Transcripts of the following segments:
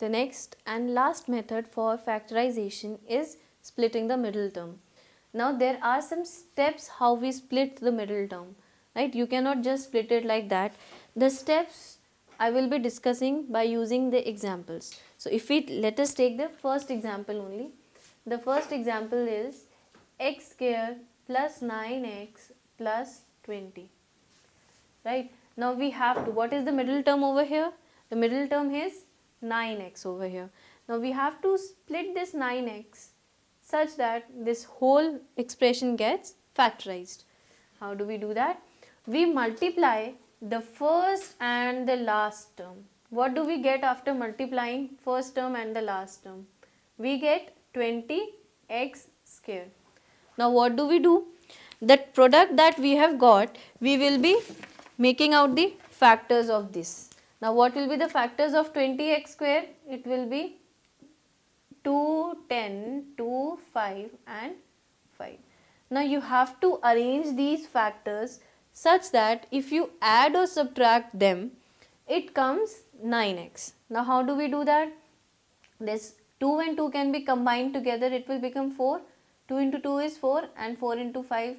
The next and last method for factorization is splitting the middle term. Now there are some steps how we split the middle term, right? You cannot just split it like that. The steps I will be discussing by using the examples. So if we let us take the first example only. The first example is x square plus 9x plus 20. Right? Now we have to, what is the middle term over here? The middle term is 9x over here. Now we have to split this 9x such that this whole expression gets factorized. How do we do that? We multiply the first and the last term. What do we get after multiplying first term and the last term? We get 20x square. Now what do we do? That product that we have got, we will be making out the factors of this. Now what will be the factors of 20x square? It will be 2, 10, 2, 5 and 5. Now you have to arrange these factors such that if you add or subtract them, it comes 9x. Now how do we do that? This 2 and 2 can be combined together, it will become 4. 2 into 2 is 4 and 4 into 5.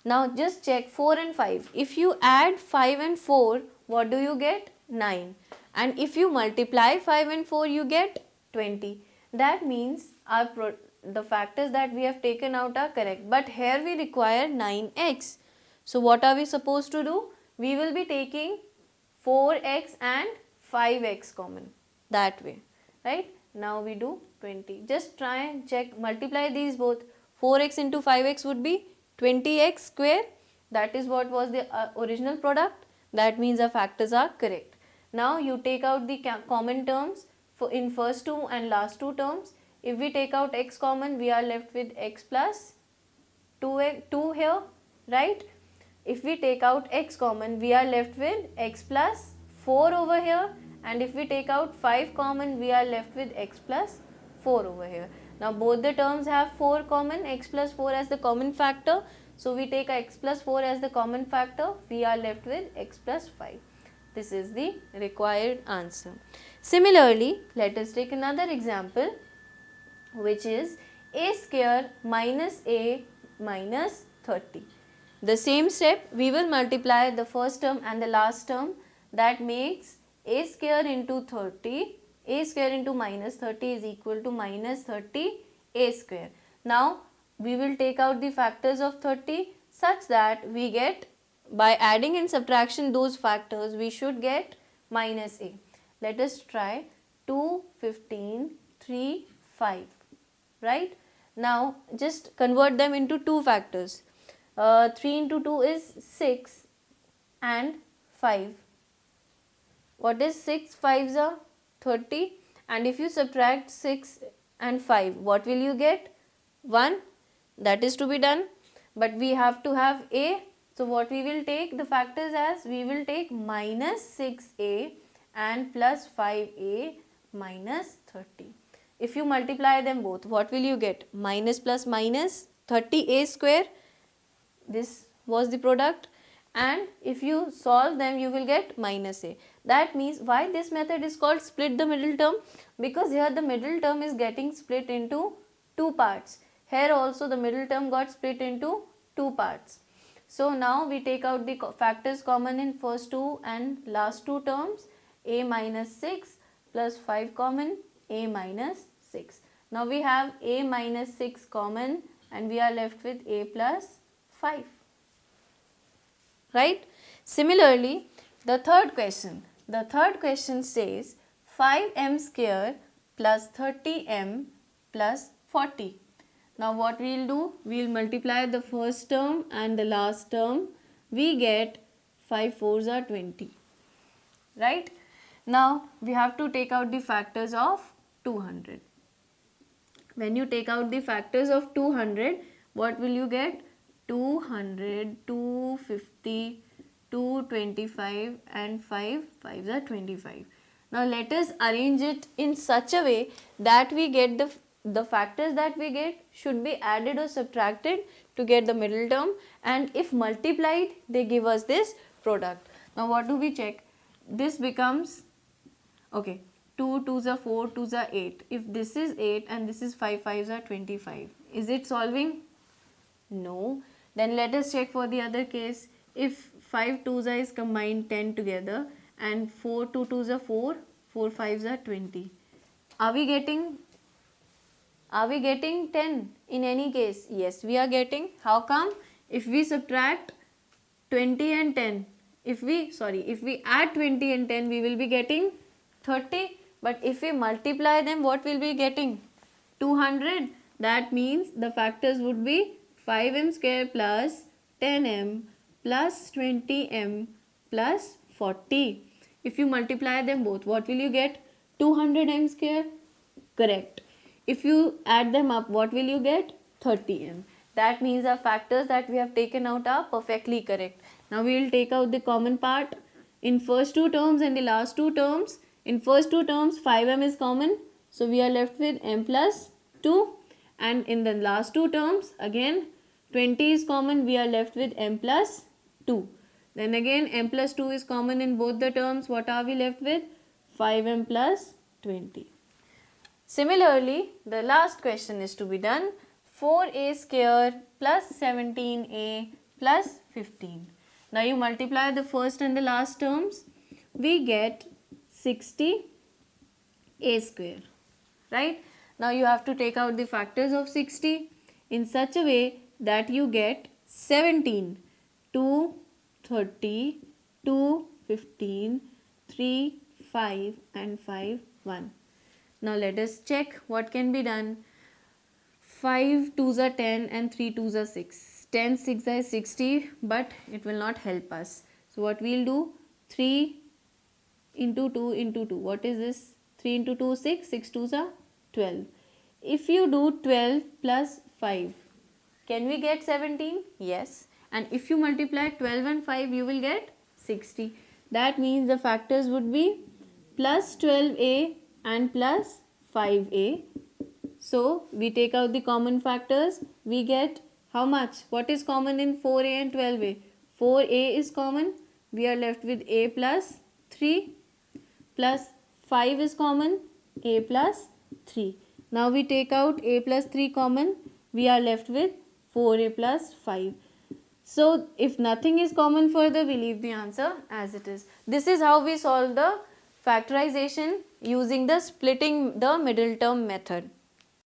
Now just check 4 and 5. If you add 5 and 4, what do you get? 9. And if you multiply 5 and 4, you get 20. That means the factors that we have taken out are correct. But here we require 9x. So what are we supposed to do? We will be taking 4x and 5x common. That way. Right? Now we do 20. Just try and check. Multiply these both. 4x into 5x would be 20x square. That is what was the original product. That means the factors are correct. Now you take out the common terms in first two and last two terms. If we take out x common, we are left with x plus 2 here, right? If we take out x common, we are left with x plus 4 over here, and if we take out 5 common, we are left with x plus 4 over here. Now both the terms have 4 common, x plus 4 as the common factor. So we take x plus 4 as the common factor, we are left with x plus 5. This is the required answer. Similarly, let us take another example, which is a square minus a minus 30. The same step, we will multiply the first term and the last term. That makes a square into 30, a square into minus 30 is equal to minus 30 a square. Now we will take out the factors of 30 such that we get, by adding and subtraction those factors, we should get minus a. Let us try 2, 15, 3, 5, right? Now just convert them into two factors. 3 into 2 is 6 and 5. What is 6 5s are 30, and if you subtract 6 and 5, what will you get? 1. That is to be done, but we have to have a. So what we will take the factors as, we will take minus 6a and plus 5a minus 30. If you multiply them both, what will you get? Minus plus minus 30a square. This was the product, and if you solve them, you will get minus a. That means, why this method is called split the middle term? Because here the middle term is getting split into two parts. Here also the middle term got split into two parts. So now we take out the factors common in first two and last two terms. A minus 6 plus 5 common, a minus 6. Now we have a minus 6 common and we are left with a plus 5. Right? Similarly, the third question. The third question says 5m square plus 30m plus 40. Now what we will do? We will multiply the first term and the last term. We get 5 4s are 20. Right? Now we have to take out the factors of 200. When you take out the factors of 200, what will you get? 200, 250, 225 and 5 5s are 25. Now let us arrange it in such a way that we get the factors that we get should be added or subtracted to get the middle term, and if multiplied they give us this product. Now what do we check? This becomes, okay, 2 2s are 4, 2s are 8. If this is 8 and this is 5, 5s are 25. Is it solving? No. Then let us check for the other case. If 5 2s are is combined 10 together and 4 2 2s are 4, 4 5s are 20. Are we getting 10 in any case? Yes, we are getting. How come? If we subtract 20 and 10, if we add 20 and 10, we will be getting 30. But if we multiply them, what will we be getting? 200. That means the factors would be 5m square plus 10m plus 20m plus 40. If you multiply them both, what will you get? 200m square? Correct. If you add them up, what will you get? 30m. That means our factors that we have taken out are perfectly correct. Now we will take out the common part. In first two terms and the last two terms, in first two terms 5m is common. So we are left with m plus 2. And in the last two terms, again 20 is common, we are left with m plus 2. Then again m plus 2 is common in both the terms. What are we left with? 5m plus 20. Similarly, the last question is to be done. 4a square plus 17a plus 15. Now you multiply the first and the last terms. We get 60a square. Right? Now you have to take out the factors of 60 in such a way that you get 17, 2, 30, 2, 15, 3, 5 and 5, 1. Now let us check what can be done. 5 2s are 10 and 3 2s are 6. 10 6 is 60, but it will not help us. So what we will do? 3 into 2 into 2. What is this? 3 into 2 6. 6 2s are 12. If you do 12 plus 5, can we get 17? Yes. And if you multiply 12 and 5, you will get 60. That means the factors would be plus 12a and plus 5a. So we take out the common factors. We get how much? What is common in 4a and 12a? 4a is common. We are left with a plus 3 plus 5 is common. A plus 3. Now we take out a plus 3 common. We are left with 4a plus 5. So if nothing is common further, we leave the answer as it is. This is how we solve the factorization using the splitting the middle term method.